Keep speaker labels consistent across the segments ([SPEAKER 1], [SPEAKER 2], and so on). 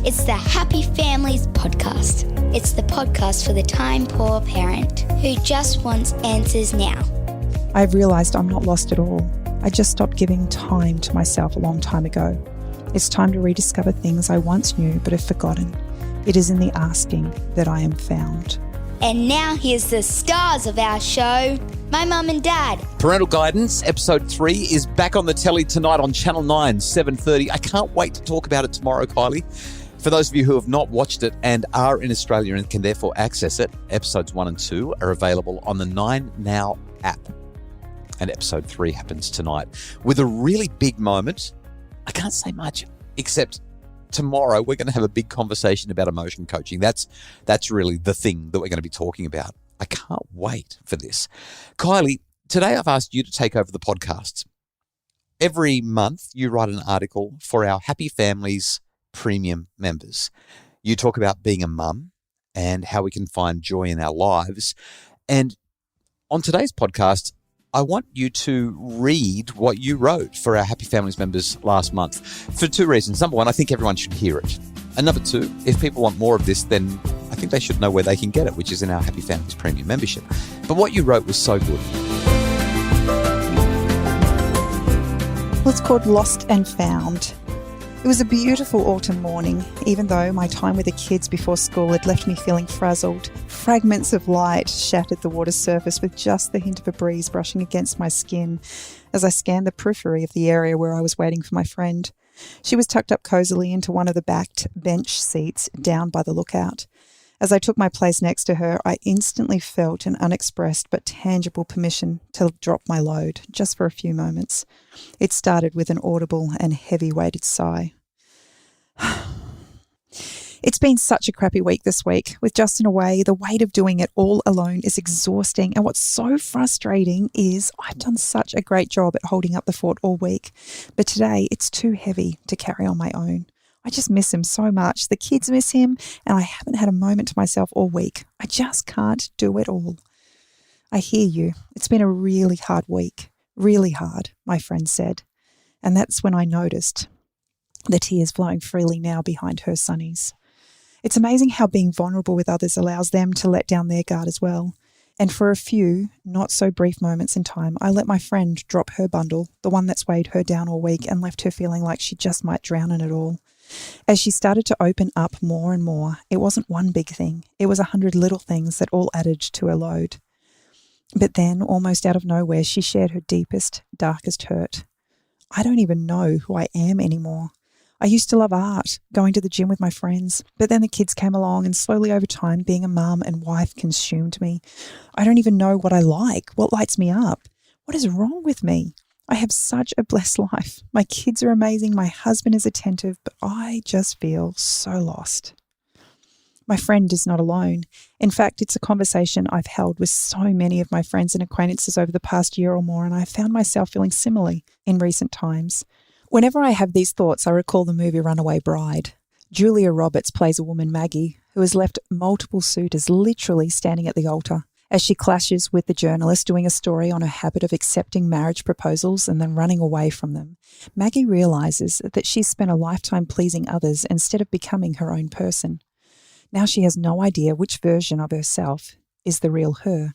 [SPEAKER 1] It's the Happy Families podcast. It's the podcast for the time-poor parent who just wants answers now.
[SPEAKER 2] I've realised I'm not lost at all. I just stopped giving time to myself a long time ago. It's time to rediscover things I once knew but have forgotten. It is in the asking that I am found.
[SPEAKER 1] And now here's the stars of our show, my mum and dad.
[SPEAKER 3] Parental Guidance, episode 3, is back on the telly tonight on Channel 9, 7:30. I can't wait to talk about it tomorrow, Kylie. For those of you who have not watched it and are in Australia and can therefore access it, episodes 1 and 2 are available on the 9 Now app. And episode 3 happens tonight with a really big moment. I can't say much, except tomorrow we're going to have a big conversation about emotion coaching. That's really the thing that we're going to be talking about. I can't wait for this. Kylie, today I've asked you to take over the podcast. Every month you write an article for our Happy Families premium members. You talk about being a mum and how we can find joy in our lives. And on today's podcast, I want you to read what you wrote for our Happy Families members last month for 2 reasons. Number 1, I think everyone should hear it. And number 2, if people want more of this, then I think they should know where they can get it, which is in our Happy Families Premium membership. But what you wrote was so good.
[SPEAKER 2] Well, it's called Lost and Found. It was a beautiful autumn morning, even though my time with the kids before school had left me feeling frazzled. Fragments of light shattered the water's surface with just the hint of a breeze brushing against my skin as I scanned the periphery of the area where I was waiting for my friend. She was tucked up cosily into one of the backed bench seats down by the lookout. As I took my place next to her, I instantly felt an unexpressed but tangible permission to drop my load, just for a few moments. It started with an audible and heavy-weighted sigh. It's been such a crappy week this week. With Justin away, the weight of doing it all alone is exhausting. And what's so frustrating is I've done such a great job at holding up the fort all week. But today, it's too heavy to carry on my own. I just miss him so much. The kids miss him, and I haven't had a moment to myself all week. I just can't do it all. I hear you. It's been a really hard week. Really hard, my friend said. And that's when I noticed the tears flowing freely now behind her sunnies. It's amazing how being vulnerable with others allows them to let down their guard as well. And for a few, not so brief moments in time, I let my friend drop her bundle, the one that's weighed her down all week and left her feeling like she just might drown in it all. As she started to open up more and more, it wasn't one big thing. It was 100 little things that all added to her load. But then, almost out of nowhere, she shared her deepest, darkest hurt. I don't even know who I am anymore. I used to love art, going to the gym with my friends, but then the kids came along and slowly over time, being a mum and wife consumed me. I don't even know what I like, what lights me up. What is wrong with me? I have such a blessed life. My kids are amazing, my husband is attentive, but I just feel so lost. My friend is not alone. In fact, it's a conversation I've held with so many of my friends and acquaintances over the past year or more, and I found myself feeling similarly in recent times. Whenever I have these thoughts, I recall the movie Runaway Bride. Julia Roberts plays a woman, Maggie, who has left multiple suitors literally standing at the altar. As she clashes with the journalist doing a story on her habit of accepting marriage proposals and then running away from them, Maggie realises that she's spent a lifetime pleasing others instead of becoming her own person. Now she has no idea which version of herself is the real her.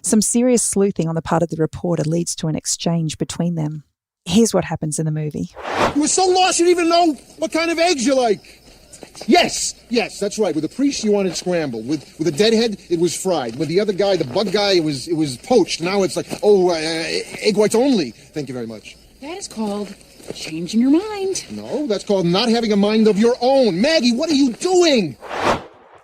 [SPEAKER 2] Some serious sleuthing on the part of the reporter leads to an exchange between them. Here's what happens in the movie.
[SPEAKER 4] You were so lost you didn't even know what kind of eggs you like. Yes, that's right. With the priest, you wanted scrambled. With the deadhead, it was fried. With the other guy, the bug guy, it was poached. Now it's like, egg whites only. Thank you very much.
[SPEAKER 5] That is called changing your mind.
[SPEAKER 4] No, that's called not having a mind of your own. Maggie, what are you doing?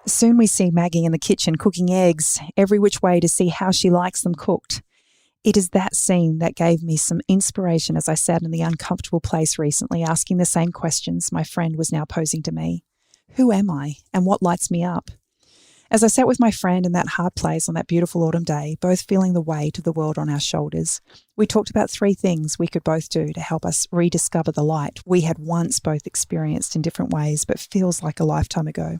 [SPEAKER 2] Soon we see Maggie in the kitchen cooking eggs, every which way to see how she likes them cooked. It is that scene that gave me some inspiration as I sat in the uncomfortable place recently asking the same questions my friend was now posing to me. Who am I and what lights me up? As I sat with my friend in that hard place on that beautiful autumn day, both feeling the weight of the world on our shoulders, we talked about 3 things we could both do to help us rediscover the light we had once both experienced in different ways but feels like a lifetime ago.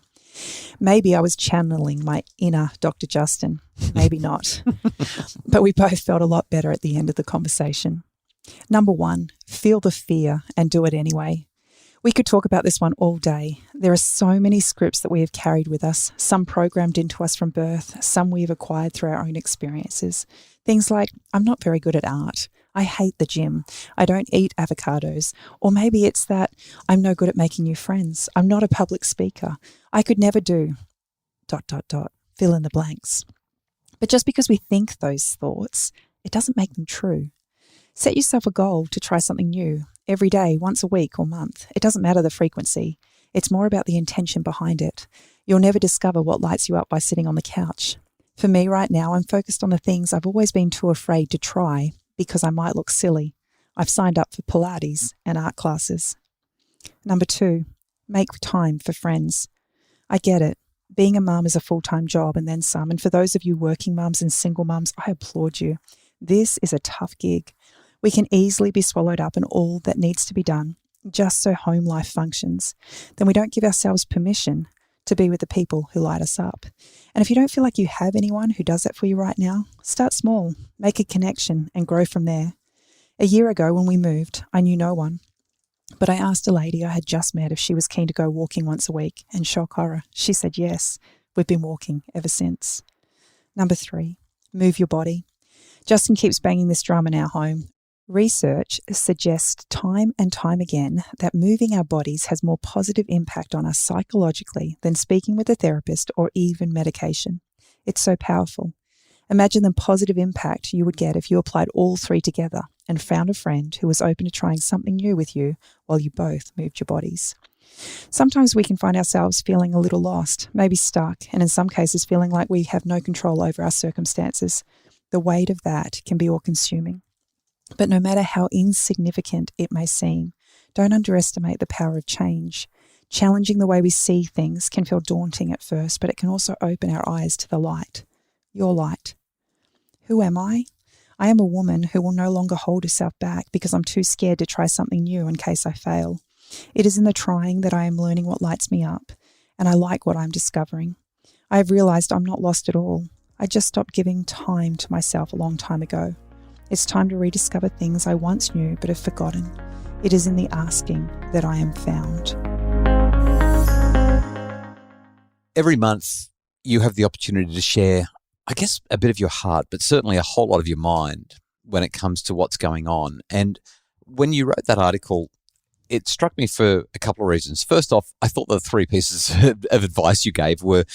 [SPEAKER 2] Maybe I was channeling my inner Dr. Justin. Maybe not. But we both felt a lot better at the end of the conversation. Number 1, feel the fear and do it anyway. We could talk about this one all day. There are so many scripts that we have carried with us, some programmed into us from birth, some we have acquired through our own experiences. Things like, I'm not very good at art. I hate the gym. I don't eat avocados. Or maybe it's that I'm no good at making new friends. I'm not a public speaker. I could never do ... Fill in the blanks. But just because we think those thoughts, it doesn't make them true. Set yourself a goal to try something new every day, once a week or month. It doesn't matter the frequency. It's more about the intention behind it. You'll never discover what lights you up by sitting on the couch. For me right now, I'm focused on the things I've always been too afraid to try because I might look silly. I've signed up for Pilates and art classes. Number 2, make time for friends. I get it. Being a mum is a full-time job and then some. And for those of you working mums and single mums, I applaud you. This is a tough gig. We can easily be swallowed up in all that needs to be done, just so home life functions. Then we don't give ourselves permission to be with the people who light us up. And if you don't feel like you have anyone who does that for you right now, start small, make a connection and grow from there. A year ago when we moved, I knew no one. But I asked a lady I had just met if she was keen to go walking once a week, and shock horror, she said yes. We've been walking ever since. Number 3, move your body. Justin keeps banging this drum in our home. Research suggests time and time again that moving our bodies has more positive impact on us psychologically than speaking with a therapist or even medication. It's so powerful. Imagine the positive impact you would get if you applied all 3 together and found a friend who was open to trying something new with you while you both moved your bodies. Sometimes we can find ourselves feeling a little lost, maybe stuck, and in some cases feeling like we have no control over our circumstances. The weight of that can be all-consuming. But no matter how insignificant it may seem, don't underestimate the power of change. Challenging the way we see things can feel daunting at first, but it can also open our eyes to the light. Your light. Who am I? I am a woman who will no longer hold herself back because I'm too scared to try something new in case I fail. It is in the trying that I am learning what lights me up, and I like what I'm discovering. I have realized I'm not lost at all. I just stopped giving time to myself a long time ago. It's time to rediscover things I once knew but have forgotten. It is in the asking that I am found.
[SPEAKER 3] Every month, you have the opportunity to share, I guess, a bit of your heart, but certainly a whole lot of your mind when it comes to what's going on. And when you wrote that article, it struck me for a couple of reasons. First off, I thought the 3 pieces of advice you gave were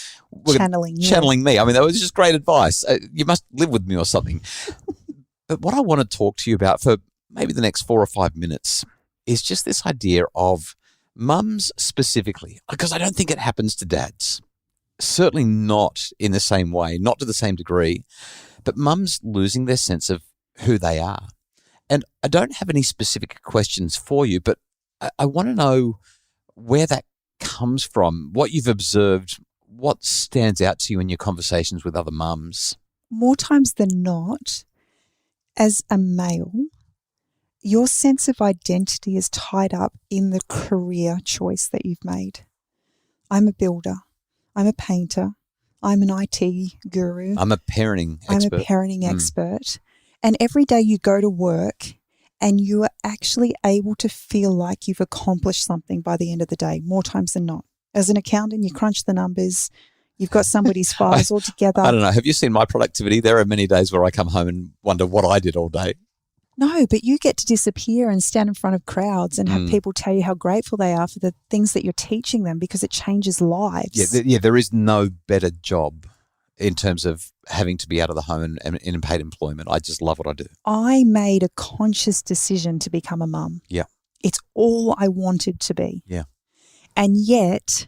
[SPEAKER 3] channeling me. I mean, that was just great advice. You must live with me or something. But what I want to talk to you about for maybe the next 4 or 5 minutes is just this idea of mums specifically, because I don't think it happens to dads. Certainly not in the same way, not to the same degree, but mums losing their sense of who they are. And I don't have any specific questions for you, but I want to know where that comes from, what you've observed, what stands out to you in your conversations with other mums.
[SPEAKER 2] More times than not, as a male, your sense of identity is tied up in the career choice that you've made. I'm a builder. I'm a painter. I'm an IT guru.
[SPEAKER 3] I'm a parenting expert.
[SPEAKER 2] And every day you go to work and you are actually able to feel like you've accomplished something by the end of the day, more times than not. As an accountant, you crunch the numbers. You've got somebody's files all together.
[SPEAKER 3] I don't know. Have you seen my productivity? There are many days where I come home and wonder what I did all day.
[SPEAKER 2] No, but you get to disappear and stand in front of crowds and have people tell you how grateful they are for the things that you're teaching them because it changes lives.
[SPEAKER 3] Yeah, there is no better job in terms of having to be out of the home and in paid employment. I just love what I do.
[SPEAKER 2] I made a conscious decision to become a mum.
[SPEAKER 3] Yeah.
[SPEAKER 2] It's all I wanted to be.
[SPEAKER 3] Yeah.
[SPEAKER 2] And yet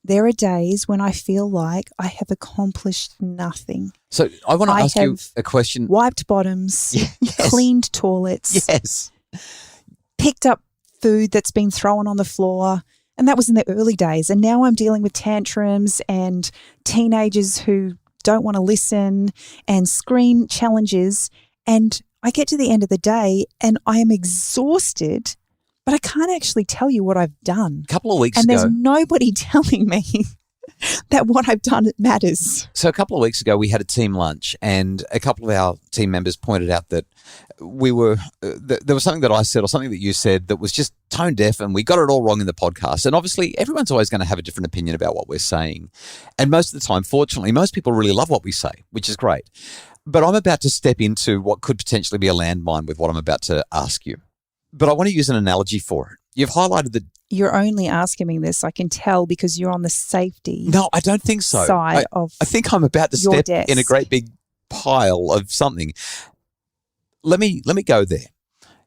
[SPEAKER 2] there are days when I feel like I have accomplished nothing.
[SPEAKER 3] So I want to ask you a question.
[SPEAKER 2] Wiped bottoms,
[SPEAKER 3] yes.
[SPEAKER 2] Cleaned toilets,
[SPEAKER 3] yes,
[SPEAKER 2] picked up food that's been thrown on the floor. And that was in the early days. And now I'm dealing with tantrums and teenagers who don't want to listen and screen challenges. And I get to the end of the day and I am exhausted, but I can't actually tell you what I've done.
[SPEAKER 3] A couple of weeks
[SPEAKER 2] ago. And there's
[SPEAKER 3] ago,
[SPEAKER 2] nobody telling me that what I've done matters.
[SPEAKER 3] So a couple of weeks ago, we had a team lunch, and a couple of our team members pointed out that there was something that I said or something that you said that was just tone deaf, and we got it all wrong in the podcast. And obviously, everyone's always going to have a different opinion about what we're saying. And most of the time, fortunately, most people really love what we say, which is great. But I'm about to step into what could potentially be a landmine with what I'm about to ask you. But I want to use an analogy for it. You've highlighted the...
[SPEAKER 2] You're only asking me this, I can tell, because you're on the safety
[SPEAKER 3] No, I don't think so.
[SPEAKER 2] side of
[SPEAKER 3] I think I'm about to step
[SPEAKER 2] desk.
[SPEAKER 3] in a great big pile of something. Let me go there.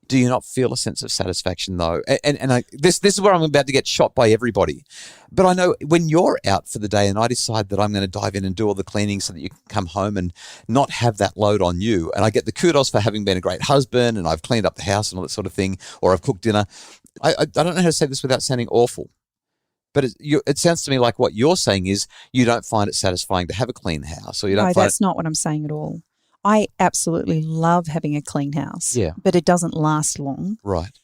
[SPEAKER 3] Do you not feel a sense of satisfaction though? And this is where I'm about to get shot by everybody. But I know when you're out for the day and I decide that I'm going to dive in and do all the cleaning so that you can come home and not have that load on you, and I get the kudos for having been a great husband and I've cleaned up the house and all that sort of thing, or I've cooked dinner. I don't know how to say this without sounding awful. But it sounds to me like what you're saying is you don't find it satisfying to have a clean house, or you don't.
[SPEAKER 2] No, that's not what I'm saying at all. I absolutely love having a clean house.
[SPEAKER 3] Yeah.
[SPEAKER 2] But it doesn't last long.
[SPEAKER 3] Right.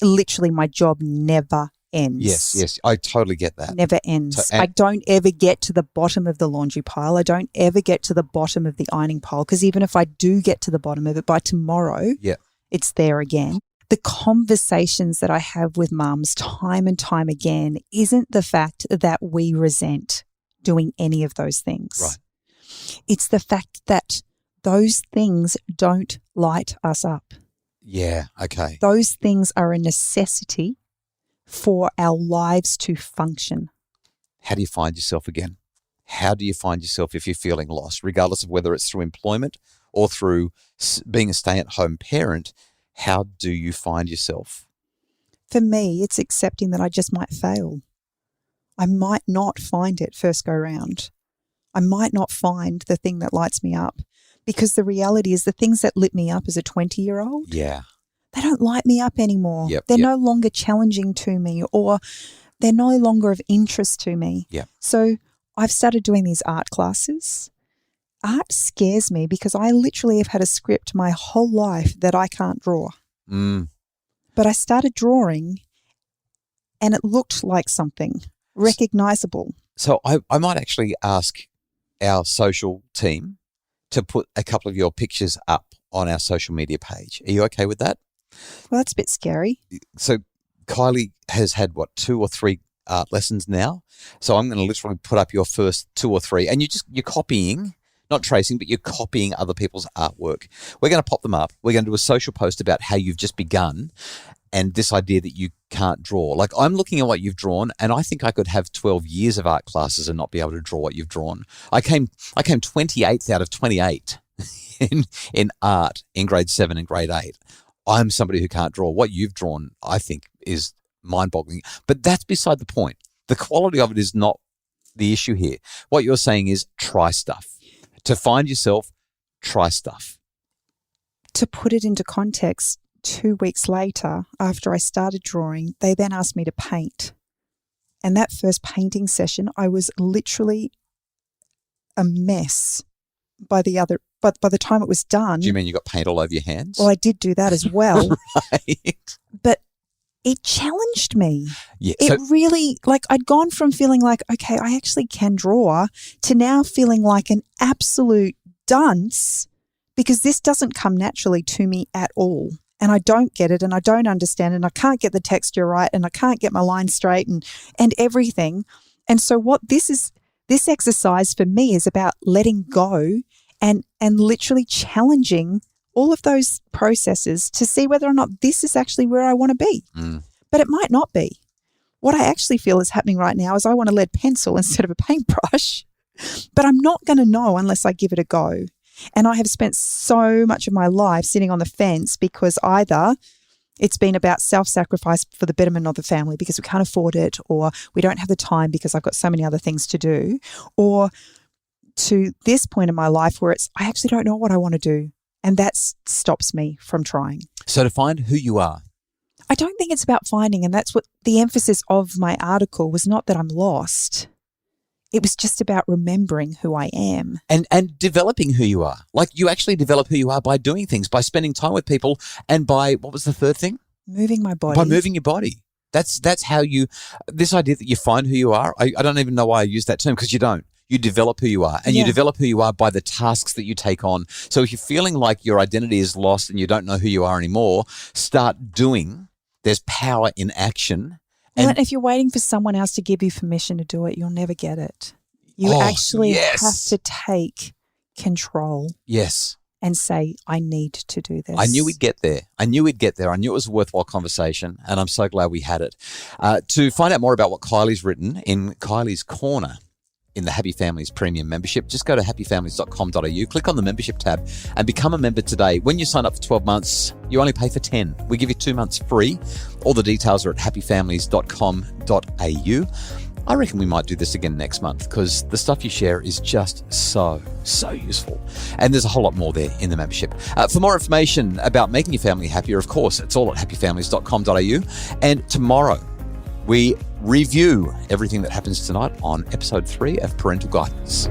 [SPEAKER 2] Literally, my job never ends.
[SPEAKER 3] Yes, I totally get that.
[SPEAKER 2] Never ends. I don't ever get to the bottom of the laundry pile. I don't ever get to the bottom of the ironing pile, because even if I do get to the bottom of it by tomorrow, it's there again. The conversations that I have with mums time and time again isn't the fact that we resent doing any of those things.
[SPEAKER 3] Right.
[SPEAKER 2] It's the fact that those things don't light us up.
[SPEAKER 3] Yeah, okay.
[SPEAKER 2] Those things are a necessity for our lives to function.
[SPEAKER 3] How do you find yourself again? How do you find yourself if you're feeling lost, regardless of whether it's through employment or through being a stay-at-home parent? How do you find yourself?
[SPEAKER 2] For me, it's accepting that I just might fail. I might not find it first go round. I might not find the thing that lights me up, because the reality is the things that lit me up as a 20-year-old, they don't light me up anymore. They're no longer challenging to me, or they're no longer of interest to me. So I've started doing these art classes. Art scares me because I literally have had a script my whole life that I can't draw. But I started drawing and it looked like something recognizable.
[SPEAKER 3] So I might actually ask our social team to put a couple of your pictures up on our social media page. Are you okay with that?
[SPEAKER 2] Well, that's a bit scary.
[SPEAKER 3] So Kylie has had, 2 or 3 art lessons now. So I'm going to literally put up your first 2 or 3, and you're copying, not tracing, but you're copying other people's artwork. We're going to pop them up. We're going to do a social post about how you've just begun and this idea that you can't draw. Like, I'm looking at what you've drawn, and I think I could have 12 years of art classes and not be able to draw what you've drawn. I came 28th out of 28 in art in grade 7 and grade 8. I'm somebody who can't draw. What you've drawn, I think, is mind-boggling. But that's beside the point. The quality of it is not the issue here. What you're saying is try stuff. To find yourself, try stuff.
[SPEAKER 2] To put it into context, 2 weeks later, after I started drawing, they then asked me to paint. And that first painting session, I was literally a mess by the time it was done.
[SPEAKER 3] Do you mean you got paint all over your hands?
[SPEAKER 2] Well, I did do that as well.
[SPEAKER 3] Right.
[SPEAKER 2] But it challenged me.
[SPEAKER 3] Yeah,
[SPEAKER 2] it really, I'd gone from feeling like, okay, I actually can draw, to now feeling like an absolute dunce, because this doesn't come naturally to me at all. And I don't get it, and I don't understand it, and I can't get the texture right, and I can't get my lines straight and everything. And so what this exercise for me is about letting go and literally challenging all of those processes to see whether or not this is actually where I want to be. But it might not be. What I actually feel is happening right now is I want a lead pencil instead of a paintbrush, but I'm not going to know unless I give it a go. And I have spent so much of my life sitting on the fence, because either it's been about self-sacrifice for the betterment of the family because we can't afford it, or we don't have the time because I've got so many other things to do, or to this point in my life where I actually don't know what I want to do. And that stops me from trying.
[SPEAKER 3] So to find who you are.
[SPEAKER 2] I don't think it's about finding, and that's what the emphasis of my article was, not that I'm lost. It was just about remembering who I am.
[SPEAKER 3] And developing who you are. Like, you actually develop who you are by doing things, by spending time with people, and by, what was the third thing?
[SPEAKER 2] Moving my body.
[SPEAKER 3] By moving your body. That's how this idea that you find who you are. I don't even know why I use that term, because you don't. You develop who you are, and you develop who you are by the tasks that you take on. So if you're feeling like your identity is lost and you don't know who you are anymore, start doing. There's power in action.
[SPEAKER 2] And if you're waiting for someone else to give you permission to do it, you'll never get it. You actually have to take control.
[SPEAKER 3] Yes.
[SPEAKER 2] And say, I need to do this.
[SPEAKER 3] I knew we'd get there. I knew it was a worthwhile conversation, and I'm so glad we had it. To find out more about what Kylie's written in Kylie's Corner in the Happy Families Premium membership, just go to happyfamilies.com.au, click on the membership tab and become a member today. When you sign up for 12 months, you only pay for 10. We give you 2 months free. All the details are at happyfamilies.com.au. I reckon we might do this again next month, because the stuff you share is just so useful. And there's a whole lot more there in the membership. For more information about making your family happier, of course, it's all at happyfamilies.com.au. And tomorrow, we review everything that happens tonight on episode 3 of Parental Guidance.